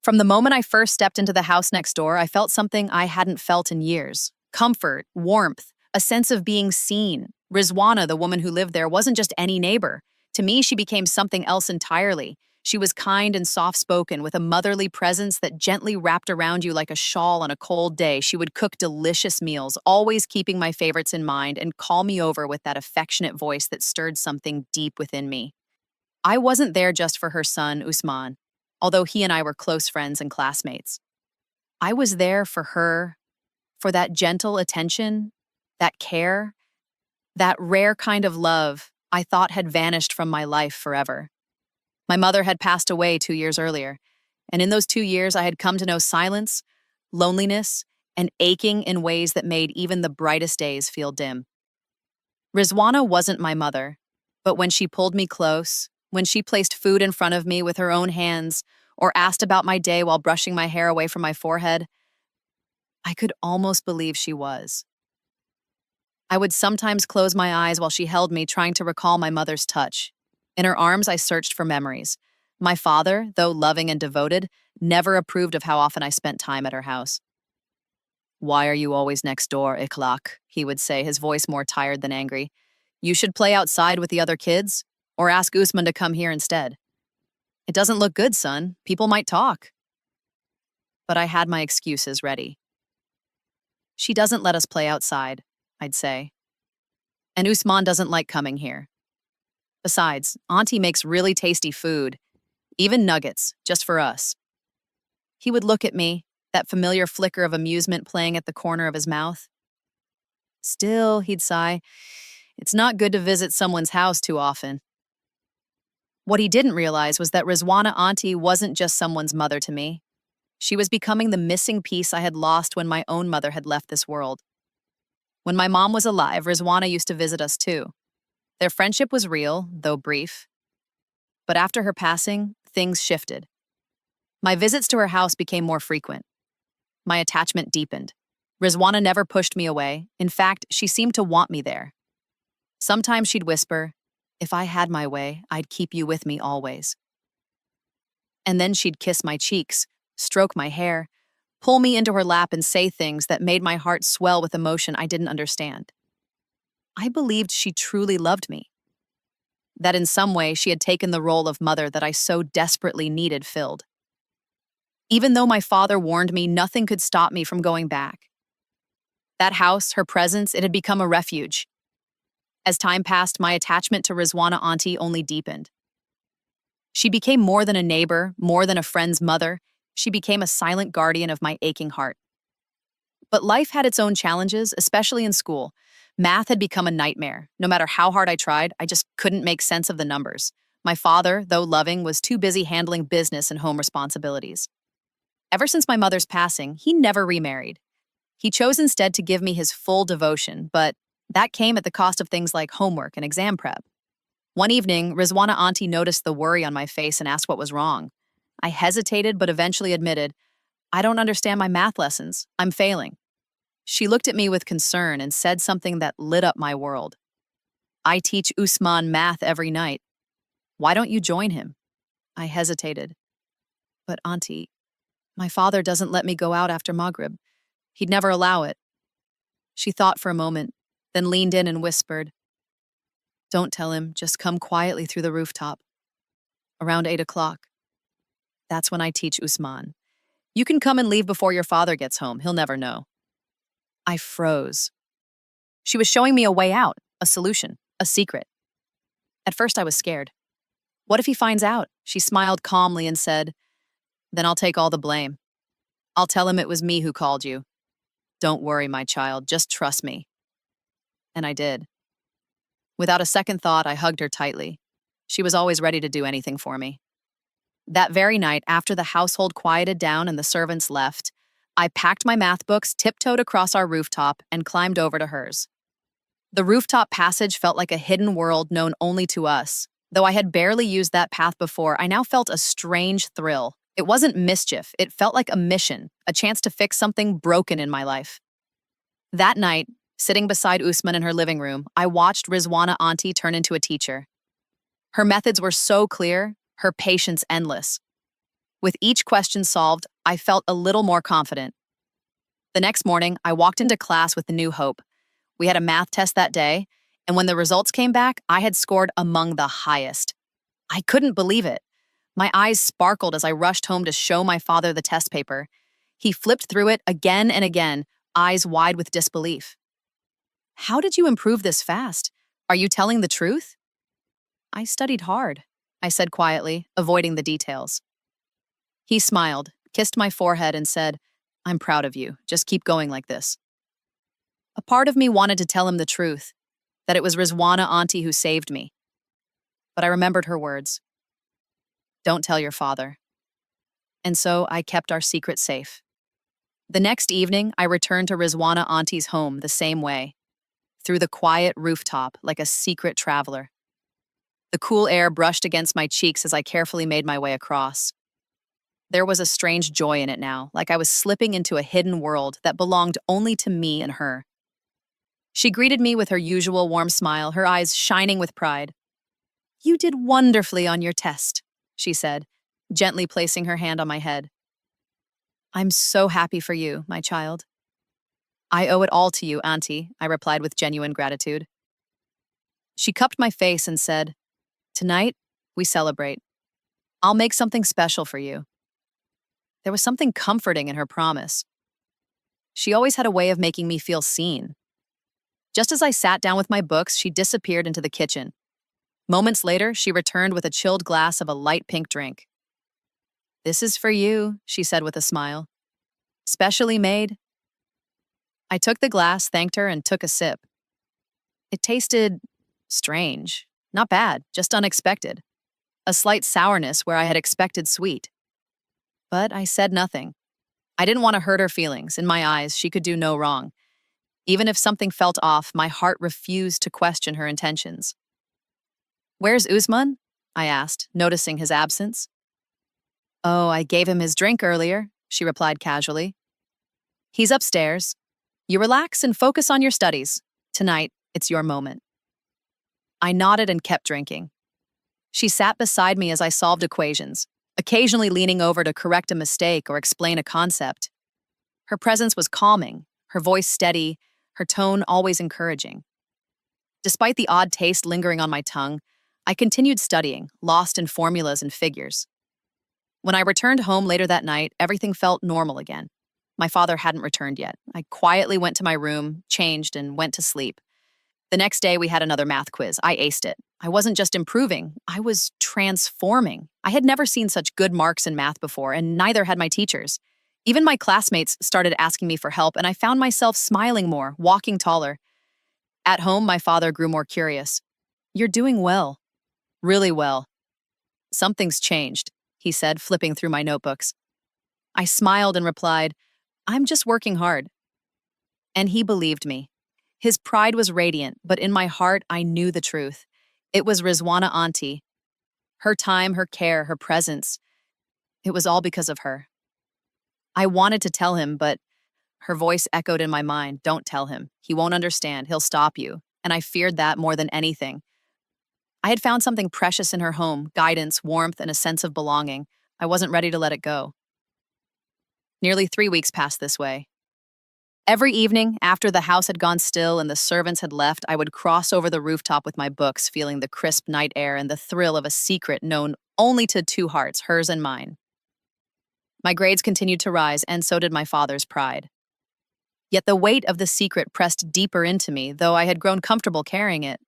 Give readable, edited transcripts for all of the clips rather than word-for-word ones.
From the moment I first stepped into the house next door, I felt something I hadn't felt in years. Comfort, warmth, a sense of being seen. Rizwana, the woman who lived there, wasn't just any neighbor. To me, she became something else entirely. She was kind and soft-spoken, with a motherly presence that gently wrapped around you like a shawl on a cold day. She would cook delicious meals, always keeping my favorites in mind, and call me over with that affectionate voice that stirred something deep within me. I wasn't there just for her son, Usman, although he and I were close friends and classmates. I was there for her, for that gentle attention, that care, that rare kind of love I thought had vanished from my life forever. My mother had passed away 2 years earlier, and in those 2 years I had come to know silence, loneliness, and aching in ways that made even the brightest days feel dim. Rizwana wasn't my mother, but when she pulled me close, when she placed food in front of me with her own hands, or asked about my day while brushing my hair away from my forehead, I could almost believe she was. I would sometimes close my eyes while she held me, trying to recall my mother's touch. In her arms, I searched for memories. My father, though loving and devoted, never approved of how often I spent time at her house. "Why are you always next door, Ikhlaq?" he would say, his voice more tired than angry. "You should play outside with the other kids, or ask Usman to come here instead. It doesn't look good, son. People might talk." But I had my excuses ready. "She doesn't let us play outside," I'd say. "And Usman doesn't like coming here. Besides, Auntie makes really tasty food, even nuggets, just for us." He would look at me, that familiar flicker of amusement playing at the corner of his mouth. "Still," he'd sigh, "it's not good to visit someone's house too often." What he didn't realize was that Rizwana Auntie wasn't just someone's mother to me. She was becoming the missing piece I had lost when my own mother had left this world. When my mom was alive, Rizwana used to visit us too. Their friendship was real, though brief. But after her passing, things shifted. My visits to her house became more frequent. My attachment deepened. Rizwana never pushed me away. In fact, she seemed to want me there. Sometimes she'd whisper, "If I had my way, I'd keep you with me always." And then she'd kiss my cheeks, stroke my hair, pull me into her lap and say things that made my heart swell with emotion I didn't understand. I believed she truly loved me. That in some way she had taken the role of mother that I so desperately needed filled. Even though my father warned me, nothing could stop me from going back. That house, her presence, it had become a refuge. As time passed, my attachment to Rizwana Auntie only deepened. She became more than a neighbor, more than a friend's mother. She became a silent guardian of my aching heart. But life had its own challenges, especially in school. Math had become a nightmare. No matter how hard I tried, I just couldn't make sense of the numbers. My father, though loving, was too busy handling business and home responsibilities. Ever since my mother's passing, he never remarried. He chose instead to give me his full devotion, but that came at the cost of things like homework and exam prep. One evening, Rizwana Auntie noticed the worry on my face and asked what was wrong. I hesitated but eventually admitted, "I don't understand my math lessons. I'm failing." She looked at me with concern and said something that lit up my world. "I teach Usman math every night. Why don't you join him?" I hesitated. "But Auntie, my father doesn't let me go out after Maghrib. He'd never allow it." She thought for a moment, then leaned in and whispered, "Don't tell him, just come quietly through the rooftop. Around 8 o'clock. That's when I teach Usman. You can come and leave before your father gets home. He'll never know." I froze. She was showing me a way out, a solution, a secret. At first I was scared. "What if he finds out?" She smiled calmly and said, "Then I'll take all the blame. I'll tell him it was me who called you. Don't worry, my child, just trust me." And I did. Without a second thought, I hugged her tightly. She was always ready to do anything for me. That very night, after the household quieted down and the servants left, I packed my math books, tiptoed across our rooftop, and climbed over to hers. The rooftop passage felt like a hidden world known only to us. Though I had barely used that path before, I now felt a strange thrill. It wasn't mischief, it felt like a mission, a chance to fix something broken in my life. That night, sitting beside Usman in her living room, I watched Rizwana Auntie turn into a teacher. Her methods were so clear, her patience endless. With each question solved, I felt a little more confident. The next morning, I walked into class with a new hope. We had a math test that day, and when the results came back, I had scored among the highest. I couldn't believe it. My eyes sparkled as I rushed home to show my father the test paper. He flipped through it again and again, eyes wide with disbelief. How did you improve this fast? Are you telling the truth? I studied hard, I said quietly, avoiding the details. He smiled, kissed my forehead, and said, I'm proud of you. Just keep going like this. A part of me wanted to tell him the truth, that it was Rizwana Auntie who saved me. But I remembered her words. Don't tell your father. And so I kept our secret safe. The next evening, I returned to Rizwana Auntie's home the same way, through the quiet rooftop like a secret traveler. The cool air brushed against my cheeks as I carefully made my way across. There was a strange joy in it now, like I was slipping into a hidden world that belonged only to me and her. She greeted me with her usual warm smile, her eyes shining with pride. You did wonderfully on your test, she said, gently placing her hand on my head. I'm so happy for you, my child. I owe it all to you, Auntie, I replied with genuine gratitude. She cupped my face and said, Tonight, we celebrate. I'll make something special for you. There was something comforting in her promise. She always had a way of making me feel seen. Just as I sat down with my books, she disappeared into the kitchen. Moments later, she returned with a chilled glass of a light pink drink. This is for you, she said with a smile. Specially made. I took the glass, thanked her, and took a sip. It tasted strange. Not bad, just unexpected. A slight sourness where I had expected sweet. But I said nothing. I didn't want to hurt her feelings. In my eyes, she could do no wrong. Even if something felt off, my heart refused to question her intentions. Where's Usman? I asked, noticing his absence. Oh, I gave him his drink earlier, she replied casually. He's upstairs. You relax and focus on your studies. Tonight, it's your moment. I nodded and kept drinking. She sat beside me as I solved equations, occasionally leaning over to correct a mistake or explain a concept. Her presence was calming, her voice steady, her tone always encouraging. Despite the odd taste lingering on my tongue, I continued studying, lost in formulas and figures. When I returned home later that night, everything felt normal again. My father hadn't returned yet. I quietly went to my room, changed, and went to sleep. The next day, we had another math quiz. I aced it. I wasn't just improving, I was transforming. I had never seen such good marks in math before, and neither had my teachers. Even my classmates started asking me for help, and I found myself smiling more, walking taller. At home, my father grew more curious. You're doing well. Really well. Something's changed, he said, flipping through my notebooks. I smiled and replied, I'm just working hard. And he believed me. His pride was radiant, but in my heart, I knew the truth. It was Rizwana Auntie. Her time, her care, her presence. It was all because of her. I wanted to tell him, but her voice echoed in my mind, don't tell him. He won't understand. He'll stop you. And I feared that more than anything. I had found something precious in her home, guidance, warmth, and a sense of belonging. I wasn't ready to let it go. Nearly 3 weeks passed this way. Every evening, after the house had gone still and the servants had left, I would cross over the rooftop with my books, feeling the crisp night air and the thrill of a secret known only to two hearts, hers and mine. My grades continued to rise, and so did my father's pride. Yet the weight of the secret pressed deeper into me, though I had grown comfortable carrying it.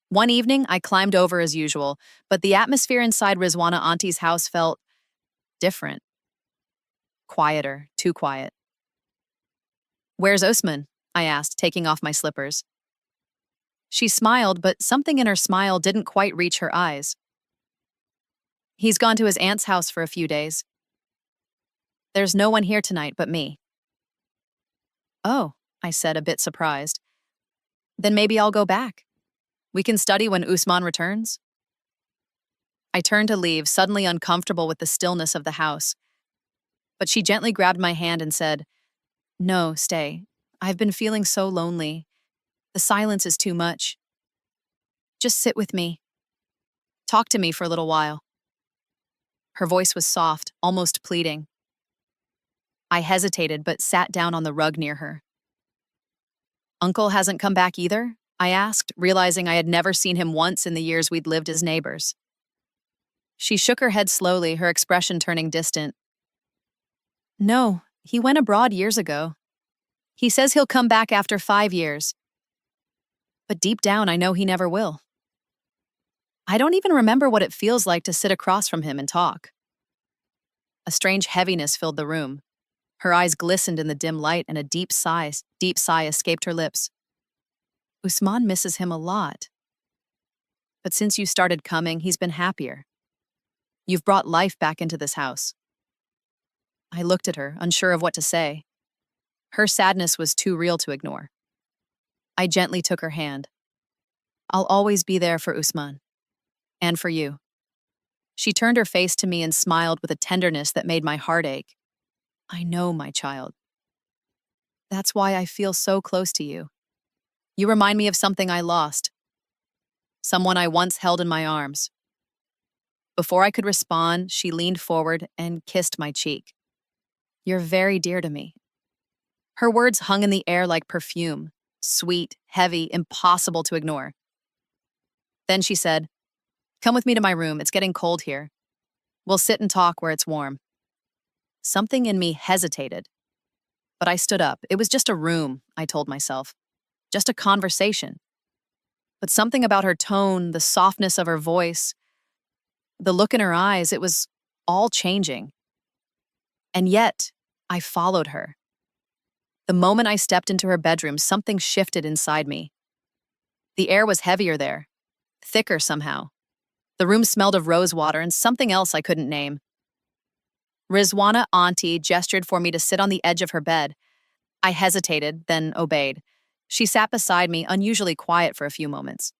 One evening, I climbed over as usual, but the atmosphere inside Rizwana Auntie's house felt different. Quieter, too quiet. Where's Osman? I asked, taking off my slippers. She smiled, but something in her smile didn't quite reach her eyes. He's gone to his aunt's house for a few days. There's no one here tonight but me. Oh, I said, a bit surprised. Then maybe I'll go back. We can study when Usman returns. I turned to leave, suddenly uncomfortable with the stillness of the house. But she gently grabbed my hand and said, No, stay. I've been feeling so lonely. The silence is too much. Just sit with me. Talk to me for a little while. Her voice was soft, almost pleading. I hesitated but sat down on the rug near her. Uncle hasn't come back either? I asked, realizing I had never seen him once in the years we'd lived as neighbors. She shook her head slowly, her expression turning distant. No, he went abroad years ago. He says he'll come back after 5 years. But deep down, I know he never will. I don't even remember what it feels like to sit across from him and talk. A strange heaviness filled the room. Her eyes glistened in the dim light and a deep sigh escaped her lips. Usman misses him a lot. But since you started coming, he's been happier. You've brought life back into this house. I looked at her, unsure of what to say. Her sadness was too real to ignore. I gently took her hand. I'll always be there for Usman. And for you. She turned her face to me and smiled with a tenderness that made my heart ache. I know, my child. That's why I feel so close to you. You remind me of something I lost. Someone I once held in my arms. Before I could respond, she leaned forward and kissed my cheek. You're very dear to me. Her words hung in the air like perfume, sweet, heavy, impossible to ignore. Then she said, Come with me to my room, it's getting cold here. We'll sit and talk where it's warm. Something in me hesitated. But I stood up. It was just a room, I told myself. Just a conversation. But something about her tone, the softness of her voice, the look in her eyes, it was all changing. And yet, I followed her. The moment I stepped into her bedroom, something shifted inside me. The air was heavier there, thicker somehow. The room smelled of rose water and something else I couldn't name. Rizwana Auntie gestured for me to sit on the edge of her bed. I hesitated, then obeyed. She sat beside me, unusually quiet for a few moments.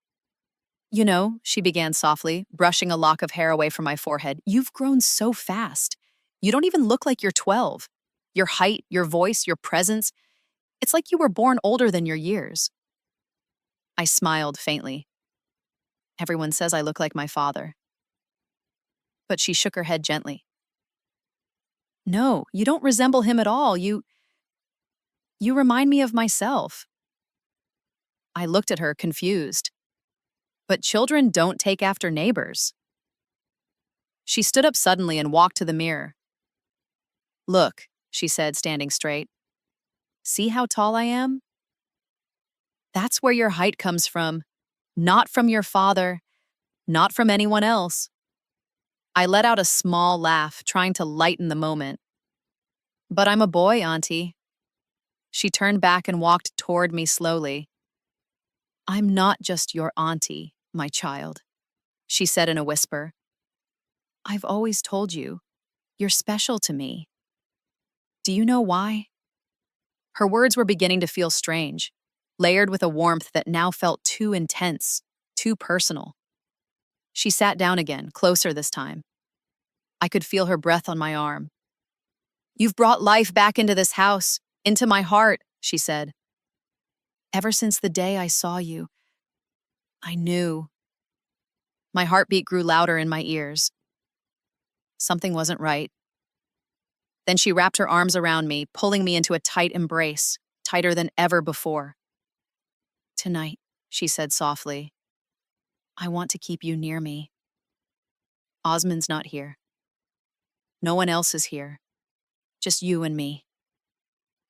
You know, she began softly, brushing a lock of hair away from my forehead, you've grown so fast. You don't even look like you're 12. Your height, your voice, your presence, it's like you were born older than your years. I smiled faintly. Everyone says I look like my father. But she shook her head gently. No, you don't resemble him at all. You remind me of myself. I looked at her, confused. But children don't take after neighbors. She stood up suddenly and walked to the mirror. Look, she said, standing straight. See how tall I am? That's where your height comes from. Not from your father, not from anyone else. I let out a small laugh, trying to lighten the moment. But I'm a boy, Auntie. She turned back and walked toward me slowly. I'm not just your auntie, my child, she said in a whisper. I've always told you, you're special to me. Do you know why? Her words were beginning to feel strange, layered with a warmth that now felt too intense, too personal. She sat down again, closer this time. I could feel her breath on my arm. You've brought life back into this house, into my heart, she said. Ever since the day I saw you, I knew. My heartbeat grew louder in my ears. Something wasn't right. Then she wrapped her arms around me, pulling me into a tight embrace, tighter than ever before. Tonight, she said softly, I want to keep you near me. Osman's not here. No one else is here. Just you and me.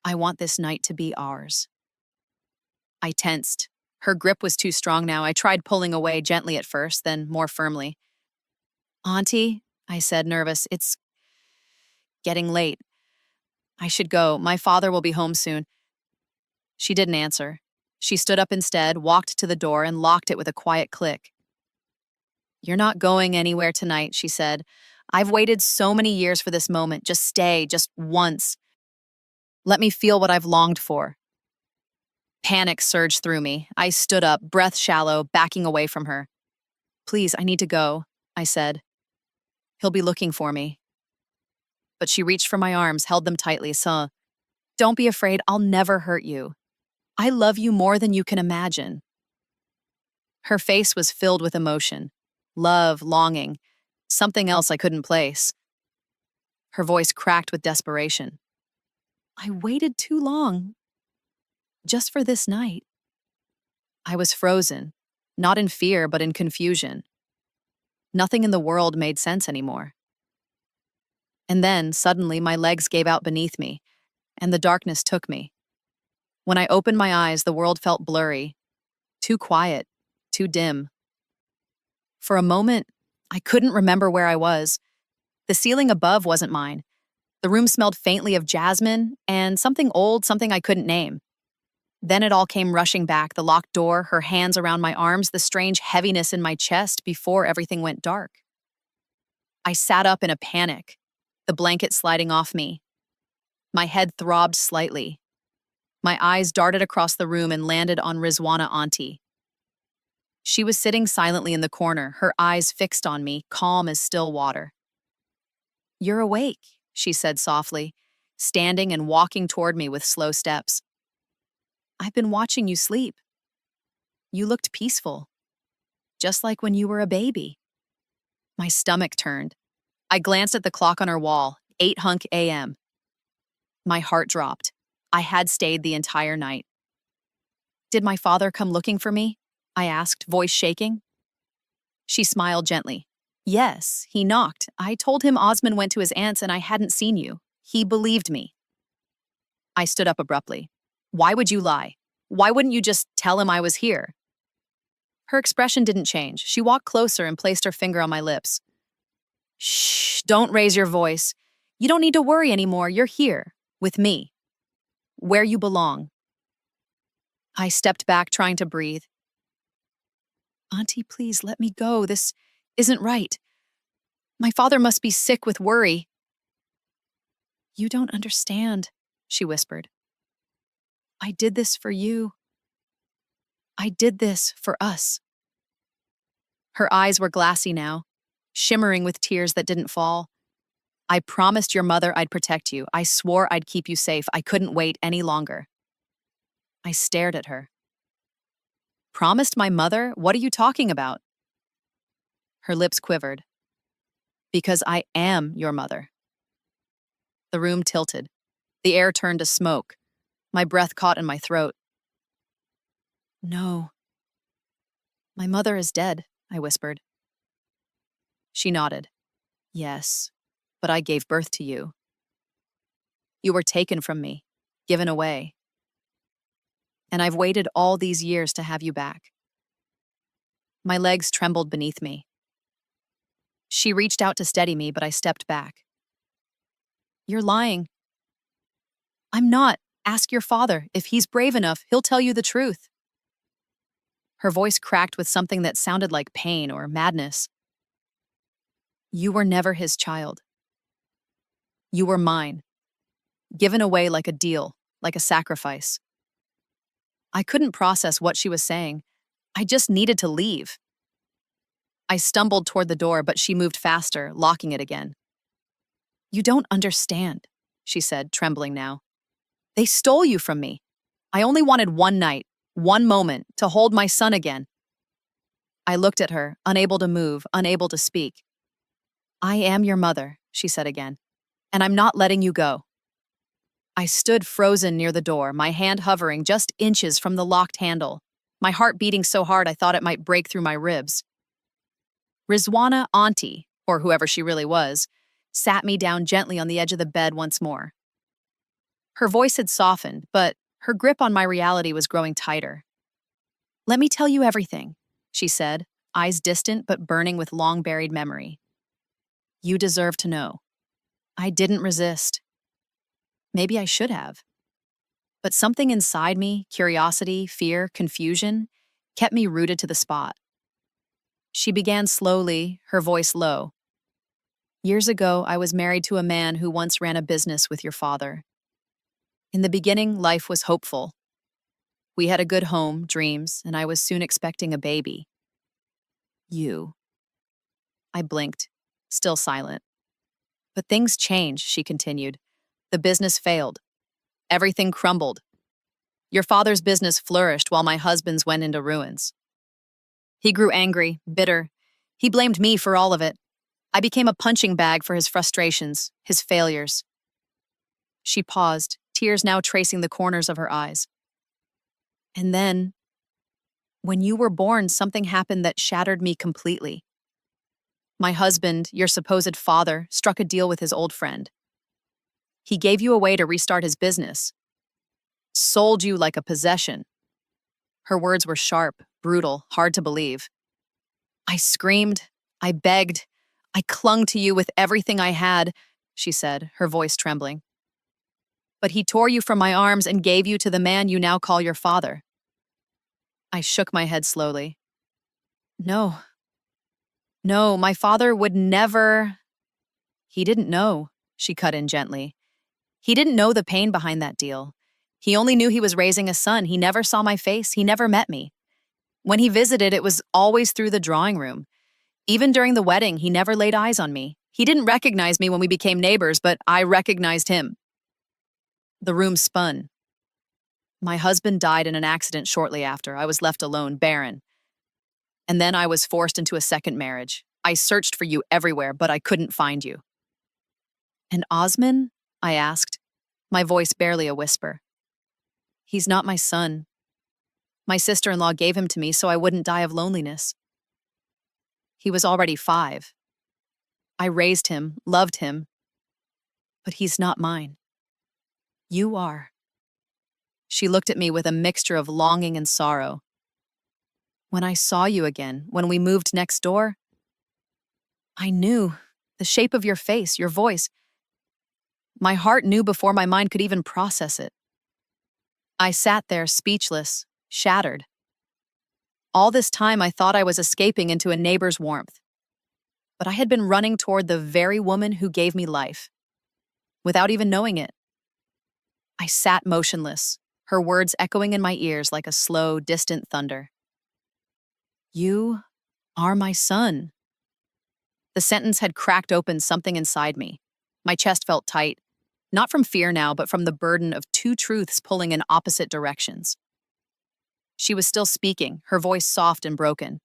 I want this night to be ours. I tensed. Her grip was too strong now. I tried pulling away gently at first, then more firmly. Auntie, I said, nervous, it's getting late. I should go. My father will be home soon. She didn't answer. She stood up instead, walked to the door, and locked it with a quiet click. You're not going anywhere tonight, she said. I've waited so many years for this moment. Just stay, just once. Let me feel what I've longed for. Panic surged through me. I stood up, breath shallow, backing away from her. Please, I need to go, I said. He'll be looking for me. But she reached for my arms, held them tightly, so, don't be afraid, I'll never hurt you. I love you more than you can imagine. Her face was filled with emotion, love, longing. something else I couldn't place. Her voice cracked with desperation. I waited too long. Just for this night. I was frozen, not in fear, but in confusion. Nothing in the world made sense anymore. And then, suddenly, my legs gave out beneath me, and the darkness took me. When I opened my eyes, the world felt blurry, too quiet, too dim. For a moment, I couldn't remember where I was. The ceiling above wasn't mine. The room smelled faintly of jasmine and something old, something I couldn't name. Then it all came rushing back, the locked door, her hands around my arms, the strange heaviness in my chest before everything went dark. I sat up in a panic, the blanket sliding off me. My head throbbed slightly. My eyes darted across the room and landed on Rizwana Auntie. She was sitting silently in the corner, her eyes fixed on me, calm as still water. You're awake, she said softly, standing and walking toward me with slow steps. I've been watching you sleep. You looked peaceful, just like when you were a baby. My stomach turned. I glanced at the clock on her wall, 8 hunk a.m. My heart dropped. I had stayed the entire night. Did my father come looking for me? I asked, voice shaking. She smiled gently. Yes, he knocked. I told him Osman went to his aunt's and I hadn't seen you. He believed me. I stood up abruptly. Why would you lie? Why wouldn't you just tell him I was here? Her expression didn't change. She walked closer and placed her finger on my lips. Shh, don't raise your voice. You don't need to worry anymore. You're here, with me. Where you belong. I stepped back, trying to breathe. Auntie, please let me go. This isn't right. My father must be sick with worry. You don't understand, she whispered. I did this for you. I did this for us. Her eyes were glassy now, shimmering with tears that didn't fall. I promised your mother I'd protect you. I swore I'd keep you safe. I couldn't wait any longer. I stared at her. Promised my mother? What are you talking about? Her lips quivered. Because I am your mother. The room tilted. The air turned to smoke. My breath caught in my throat. No. My mother is dead, I whispered. She nodded. Yes, but I gave birth to you. You were taken from me, given away. And I've waited all these years to have you back. My legs trembled beneath me. She reached out to steady me, but I stepped back. You're lying. I'm not. Ask your father. If he's brave enough, he'll tell you the truth. Her voice cracked with something that sounded like pain or madness. You were never his child. You were mine. Given away like a deal, like a sacrifice. I couldn't process what she was saying. I just needed to leave. I stumbled toward the door, but she moved faster, locking it again. You don't understand, she said, trembling now. They stole you from me. I only wanted one night, one moment, to hold my son again. I looked at her, unable to move, unable to speak. I am your mother, she said again, and I'm not letting you go. I stood frozen near the door, my hand hovering just inches from the locked handle, my heart beating so hard I thought it might break through my ribs. Rizwana Auntie, or whoever she really was, sat me down gently on the edge of the bed once more. Her voice had softened, but her grip on my reality was growing tighter. Let me tell you everything, she said, eyes distant but burning with long-buried memory. You deserve to know. I didn't resist. Maybe I should have. But something inside me, curiosity, fear, confusion, kept me rooted to the spot. She began slowly, her voice low. Years ago, I was married to a man who once ran a business with your father. In the beginning, life was hopeful. We had a good home, dreams, and I was soon expecting a baby. You. I blinked, still silent. But things changed, she continued. The business failed. Everything crumbled. Your father's business flourished while my husband's went into ruins. He grew angry, bitter. He blamed me for all of it. I became a punching bag for his frustrations, his failures. She paused, tears now tracing the corners of her eyes. And then, when you were born, something happened that shattered me completely. My husband, your supposed father, struck a deal with his old friend. He gave you a way to restart his business. Sold you like a possession. Her words were sharp, brutal, hard to believe. I screamed, I begged, I clung to you with everything I had, she said, her voice trembling. But he tore you from my arms and gave you to the man you now call your father. I shook my head slowly. No, my father would never. He didn't know, she cut in gently. He didn't know the pain behind that deal. He only knew he was raising a son. He never saw my face. He never met me. When he visited, it was always through the drawing room. Even during the wedding, he never laid eyes on me. He didn't recognize me when we became neighbors, but I recognized him. The room spun. My husband died in an accident shortly after. I was left alone, barren. And then I was forced into a second marriage. I searched for you everywhere, but I couldn't find you. And Osman? I asked, my voice barely a whisper. He's not my son. My sister-in-law gave him to me so I wouldn't die of loneliness. He was already 5. I raised him, loved him, but he's not mine. You are. She looked at me with a mixture of longing and sorrow. When I saw you again, when we moved next door, I knew the shape of your face, your voice. My heart knew before my mind could even process it. I sat there speechless, shattered. All this time I thought I was escaping into a neighbor's warmth. But I had been running toward the very woman who gave me life, without even knowing it. I sat motionless, her words echoing in my ears like a slow, distant thunder. You are my son. The sentence had cracked open something inside me. My chest felt tight, not from fear now, but from the burden of 2 truths pulling in opposite directions. She was still speaking, her voice soft and broken.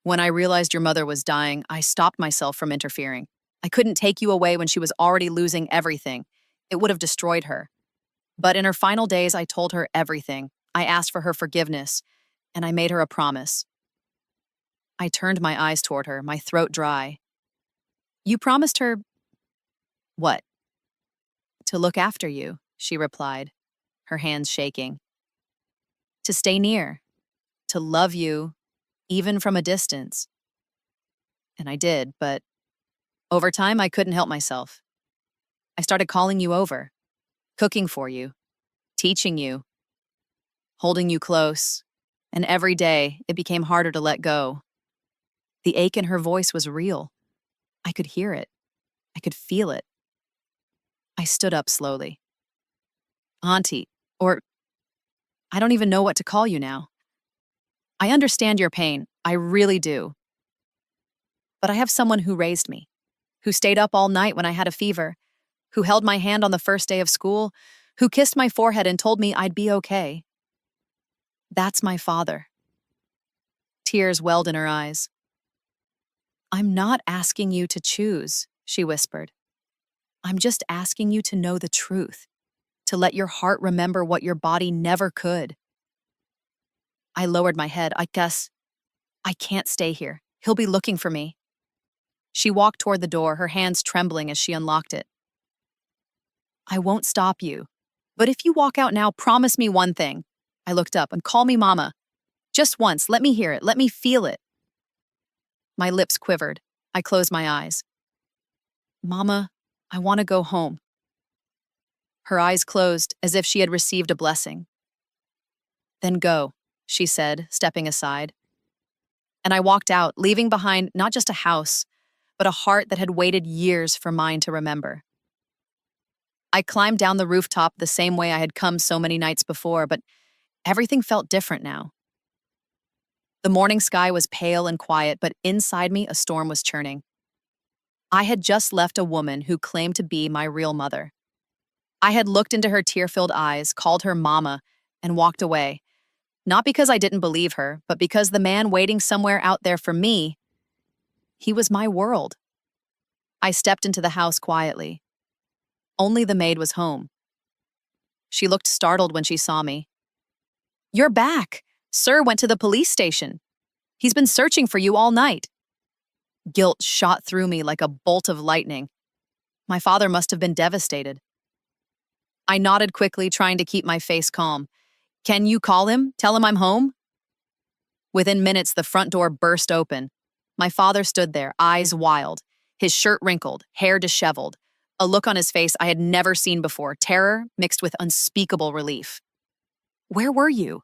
When I realized your mother was dying, I stopped myself from interfering. I couldn't take you away when she was already losing everything. It would have destroyed her. But in her final days, I told her everything. I asked for her forgiveness, and I made her a promise. I turned my eyes toward her, my throat dry. You promised her... What? To look after you, she replied, her hands shaking. To stay near, to love you, even from a distance. And I did, but over time I couldn't help myself. I started calling you over, cooking for you, teaching you, holding you close, and every day it became harder to let go. The ache in her voice was real. I could hear it. I could feel it. I stood up slowly. Auntie, or I don't even know what to call you now. I understand your pain, I really do. But I have someone who raised me, who stayed up all night when I had a fever, who held my hand on the first day of school, who kissed my forehead and told me I'd be okay. That's my father. Tears welled in her eyes. I'm not asking you to choose, she whispered. I'm just asking you to know the truth, to let your heart remember what your body never could. I lowered my head. I guess I can't stay here. He'll be looking for me. She walked toward the door, her hands trembling as she unlocked it. I won't stop you. But if you walk out now, promise me one thing. I looked up and call me Mama. Just once, let me hear it, let me feel it. My lips quivered. I closed my eyes. Mama, I want to go home. Her eyes closed as if she had received a blessing. Then go, she said, stepping aside. And I walked out, leaving behind not just a house, but a heart that had waited years for mine to remember. I climbed down the rooftop the same way I had come so many nights before, but everything felt different now. The morning sky was pale and quiet, but inside me a storm was churning. I had just left a woman who claimed to be my real mother. I had looked into her tear-filled eyes, called her Mama, and walked away. Not because I didn't believe her, but because the man waiting somewhere out there for me, he was my world, I stepped into the house quietly. Only the maid was home. She looked startled when she saw me. "You're back! Sir went to the police station. He's been searching for you all night." Guilt shot through me like a bolt of lightning. My father must have been devastated. I nodded quickly, trying to keep my face calm. "Can you call him? Tell him I'm home?" Within minutes, the front door burst open. My father stood there, eyes wild, his shirt wrinkled, hair disheveled, a look on his face I had never seen before, terror mixed with unspeakable relief. "Where were you?"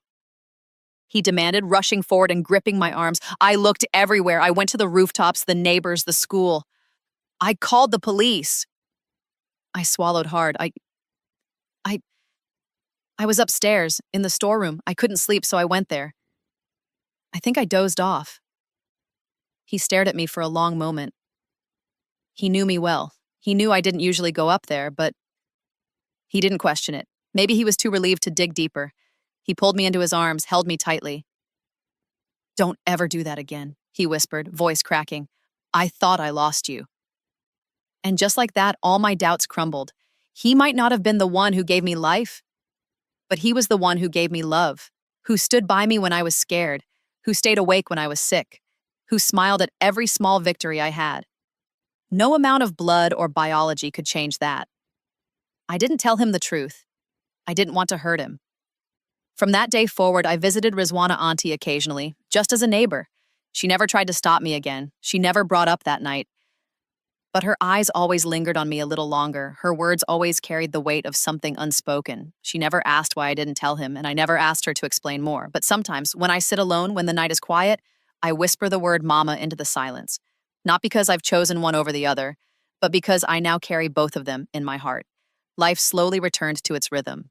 he demanded, rushing forward and gripping my arms. I looked everywhere. I went to the rooftops, the neighbors, the school. "I called the police." I swallowed hard. I, I was upstairs, in the storeroom. I couldn't sleep, so I went there. I think I dozed off. He stared at me for a long moment. He knew me well. He knew I didn't usually go up there, but he didn't question it. Maybe he was too relieved to dig deeper. He pulled me into his arms, held me tightly. "Don't ever do that again," he whispered, voice cracking. "I thought I lost you." And just like that, all my doubts crumbled. He might not have been the one who gave me life, but he was the one who gave me love, who stood by me when I was scared, who stayed awake when I was sick, who smiled at every small victory I had. No amount of blood or biology could change that. I didn't tell him the truth. I didn't want to hurt him. From that day forward, I visited Rizwana Auntie occasionally, just as a neighbor. She never tried to stop me again. She never brought up that night. But her eyes always lingered on me a little longer. Her words always carried the weight of something unspoken. She never asked why I didn't tell him, and I never asked her to explain more. But sometimes, when I sit alone when the night is quiet, I whisper the word mama into the silence. Not because I've chosen one over the other, but because I now carry both of them in my heart. Life slowly returned to its rhythm.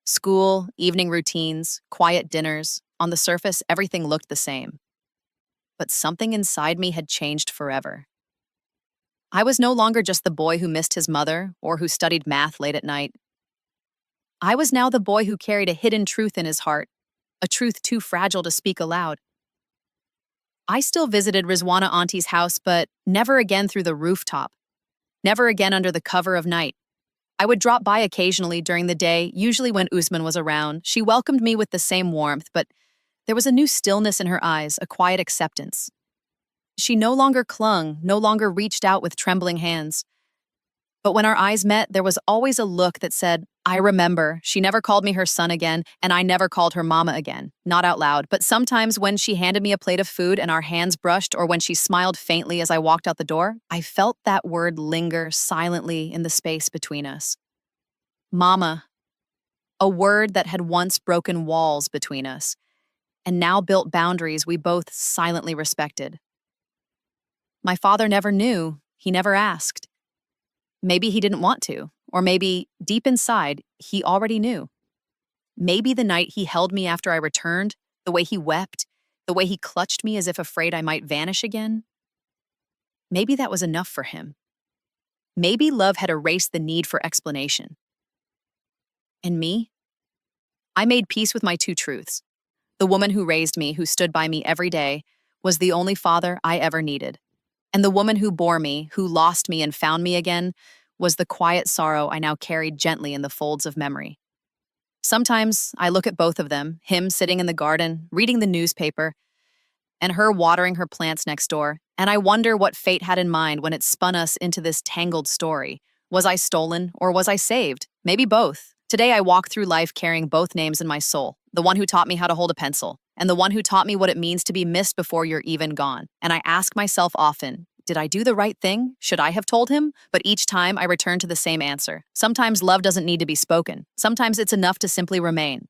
School, evening routines, quiet dinners. On the surface, everything looked the same. But something inside me had changed forever. I was no longer just the boy who missed his mother or who studied math late at night. I was now the boy who carried a hidden truth in his heart, a truth too fragile to speak aloud. I still visited Rizwana Auntie's house, but never again through the rooftop. Never again under the cover of night. I would drop by occasionally during the day, usually when Usman was around. She welcomed me with the same warmth, but there was a new stillness in her eyes, a quiet acceptance. She no longer clung, no longer reached out with trembling hands. But when our eyes met, there was always a look that said, "I remember." She never called me her son again, and I never called her mama again. Not out loud, but sometimes when she handed me a plate of food and our hands brushed, or when she smiled faintly as I walked out the door, I felt that word linger silently in the space between us. Mama. A word that had once broken walls between us, and now built boundaries we both silently respected. My father never knew. He never asked. Maybe he didn't want to, or maybe, deep inside, he already knew. Maybe the night he held me after I returned, the way he wept, the way he clutched me as if afraid I might vanish again. Maybe that was enough for him. Maybe love had erased the need for explanation. And me? I made peace with my two truths. The woman who raised me, who stood by me every day, was the only father I ever needed. And the woman who bore me, who lost me and found me again, was the quiet sorrow I now carried gently in the folds of memory. Sometimes I look at both of them, him sitting in the garden, reading the newspaper, and her watering her plants next door, and I wonder what fate had in mind when it spun us into this tangled story. Was I stolen, or was I saved? Maybe both. Today I walk through life carrying both names in my soul, the one who taught me how to hold a pencil, and the one who taught me what it means to be missed before you're even gone. And I ask myself often, did I do the right thing? Should I have told him? But each time I return to the same answer. Sometimes love doesn't need to be spoken. Sometimes it's enough to simply remain.